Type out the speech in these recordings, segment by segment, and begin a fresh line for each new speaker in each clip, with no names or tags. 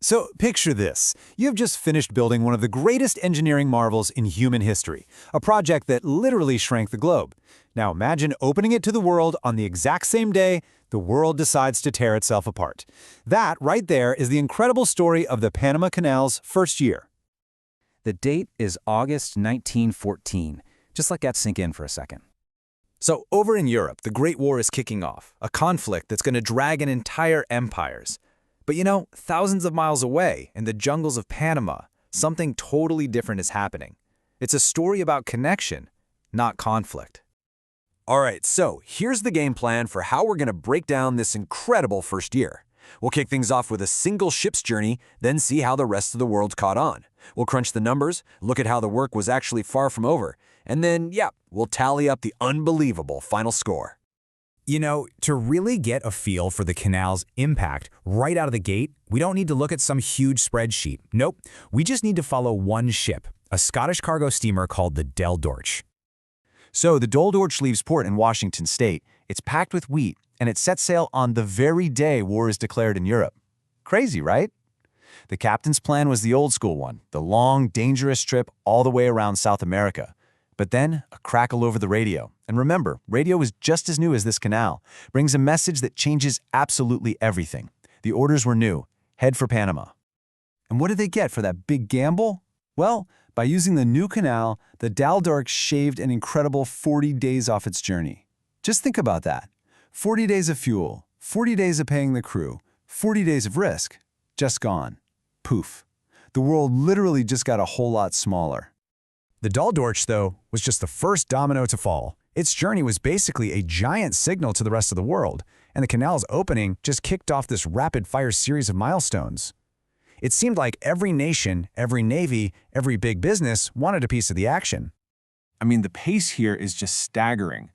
So picture this. You have just finished building one of the greatest engineering marvels in human history, a project that literally shrank the globe. Now imagine opening it to the world on the exact same day the world decides to tear itself apart. That, right there, is the incredible story of the Panama Canal's first year.
The date is August 1914. Just let that sink in for a second.
So over in Europe, the Great War is kicking off, a conflict that's going to drag in entire empires. But thousands of miles away, in the jungles of Panama, something totally different is happening. It's a story about connection, not conflict.
All right, so here's the game plan for how we're going to break down this incredible first year. We'll kick things off with a single ship's journey, then see how the rest of the world caught on. We'll crunch the numbers, look at how the work was actually far from over, and then, we'll tally up the unbelievable final score.
To really get a feel for the canal's impact right out of the gate, we don't need to look at some huge spreadsheet. Nope, we just need to follow one ship, a Scottish cargo steamer called the Del Dorch.
So the Del Dorch leaves port in Washington state. It's packed with wheat, and it sets sail on the very day war is declared in Europe. Crazy, right? The captain's plan was the old school one, the long, dangerous trip all the way around South America. But then, a crackle over the radio. And remember, radio is just as new as this canal, brings a message that changes absolutely everything. The orders were new. Head for Panama. And what did they get for that big gamble? Well, by using the new canal, the Del Dorch shaved an incredible 40 days off its journey. Just think about that. 40 days of fuel, 40 days of paying the crew, 40 days of risk. Just gone. Poof. The world literally just got a whole lot smaller.
The Del Dorch, though, was just the first domino to fall. Its journey was basically a giant signal to the rest of the world, and the canal's opening just kicked off this rapid-fire series of milestones. It seemed like every nation, every navy, every big business wanted a piece of the action.
I mean, the pace here is just staggering.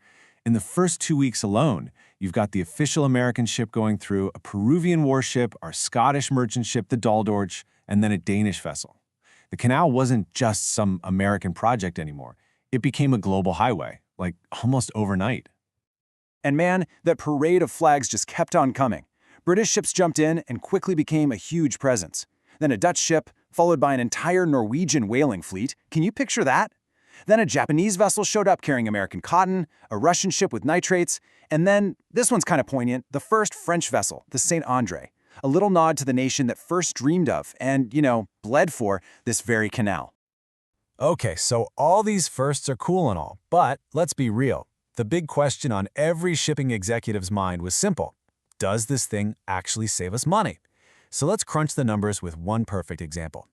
In the first 2 weeks alone, you've got the official American ship going through, a Peruvian warship, our Scottish merchant ship, the Del Dorch, and then a Danish vessel. The canal wasn't just some American project anymore. It became a global highway, like almost overnight. And man, that parade of flags just kept on coming. British ships jumped in and quickly became a huge presence. Then a Dutch ship, followed by an entire Norwegian whaling fleet. Can you picture that? Then a Japanese vessel showed up carrying American cotton, a Russian ship with nitrates, and then, this one's kind of poignant, the first French vessel, the Saint André. A little nod to the nation that first dreamed of and, bled for this very canal.
Okay, so all these firsts are cool and all, but let's be real. The big question on every shipping executive's mind was simple. Does this thing actually save us money? So let's crunch the numbers with one perfect example.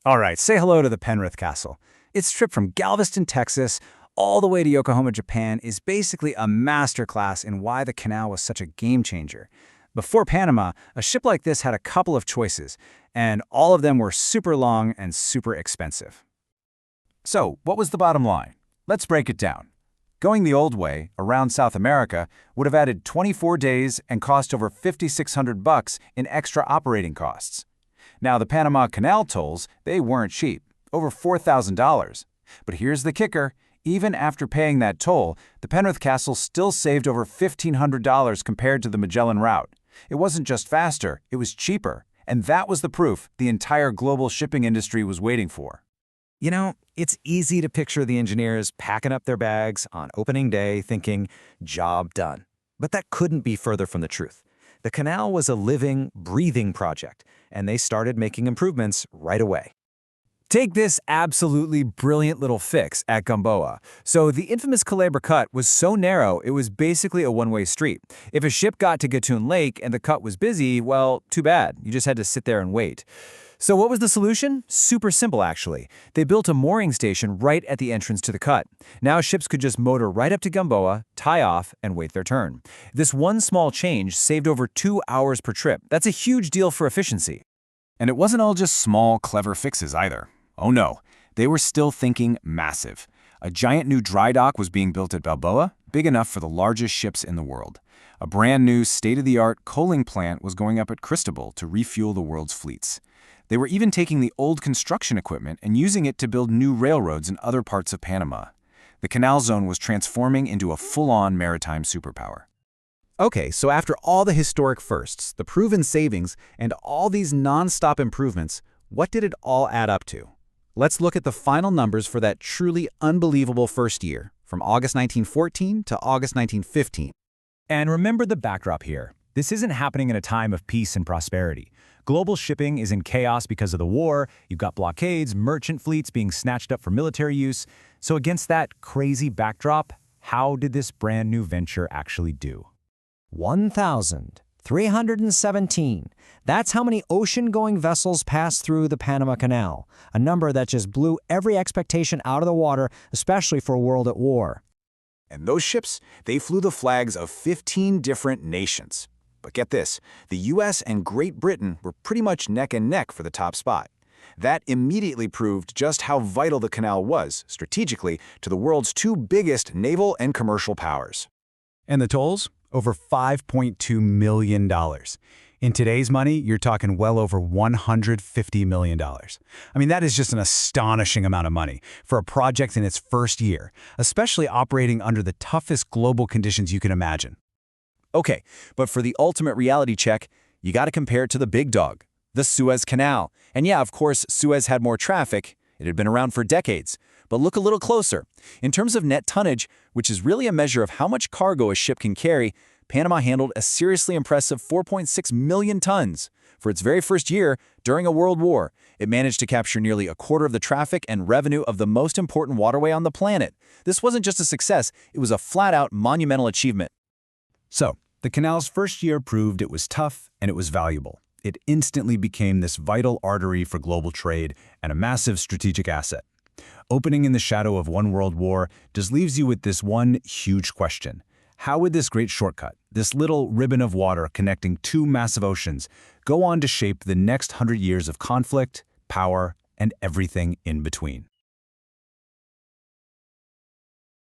All right, say hello to the Penrith Castle. Its trip from Galveston, Texas, all the way to Yokohama, Japan is basically a masterclass in why the canal was such a game changer. Before Panama, a ship like this had a couple of choices, and all of them were super long and super expensive.
So, what was the bottom line? Let's break it down. Going the old way, around South America, would have added 24 days and cost over $5,600 in extra operating costs. Now, the Panama Canal tolls, they weren't cheap, over $4,000. But here's the kicker. Even after paying that toll, the Penrith Castle still saved over $1,500 compared to the Magellan route. It wasn't just faster, it was cheaper. And that was the proof the entire global shipping industry was waiting for.
It's easy to picture the engineers packing up their bags on opening day thinking, job done. But that couldn't be further from the truth. The canal was a living, breathing project, and they started making improvements right away.
Take this absolutely brilliant little fix at Gamboa. So the infamous Culebra Cut was so narrow, it was basically a one-way street. If a ship got to Gatun Lake and the cut was busy, well, too bad. You just had to sit there and wait. So what was the solution? Super simple, actually. They built a mooring station right at the entrance to the cut. Now ships could just motor right up to Gamboa, tie off, and wait their turn. This one small change saved over 2 hours per trip. That's a huge deal for efficiency. And it wasn't all just small, clever fixes either. Oh no, they were still thinking massive. A giant new dry dock was being built at Balboa, big enough for the largest ships in the world. A brand new, state-of-the-art coaling plant was going up at Cristobal to refuel the world's fleets. They were even taking the old construction equipment and using it to build new railroads in other parts of Panama. The canal zone was transforming into a full-on maritime superpower.
Okay, so after all the historic firsts, the proven savings, and all these non-stop improvements, what did it all add up to? Let's look at the final numbers for that truly unbelievable first year, from August 1914 to August 1915.
And remember the backdrop here. This isn't happening in a time of peace and prosperity. Global shipping is in chaos because of the war. You've got blockades, merchant fleets being snatched up for military use. So against that crazy backdrop, how did this brand new venture actually do?
1,317. That's how many ocean-going vessels passed through the Panama Canal, a number that just blew every expectation out of the water, especially for a world at war.
And those ships, they flew the flags of 15 different nations. But get this, the US and Great Britain were pretty much neck and neck for the top spot. That immediately proved just how vital the canal was, strategically, to the world's two biggest naval and commercial powers.
And the tolls? Over $5.2 million. In today's money, you're talking well over $150 million. I mean, that is just an astonishing amount of money for a project in its first year, especially operating under the toughest global conditions you can imagine.
Okay, but for the ultimate reality check, you got to compare it to the big dog, the Suez Canal. And yeah, of course, Suez had more traffic. It had been around for decades. But look a little closer. In terms of net tonnage, which is really a measure of how much cargo a ship can carry, Panama handled a seriously impressive 4.6 million tons. For its very first year, during a world war, it managed to capture nearly a quarter of the traffic and revenue of the most important waterway on the planet. This wasn't just a success, it was a flat-out monumental achievement.
So, the canal's first year proved it was tough and it was valuable. It instantly became this vital artery for global trade and a massive strategic asset. Opening in the shadow of one world war just leaves you with this one huge question. How would this great shortcut, this little ribbon of water connecting two massive oceans, go on to shape the next 100 years of conflict, power, and everything in between?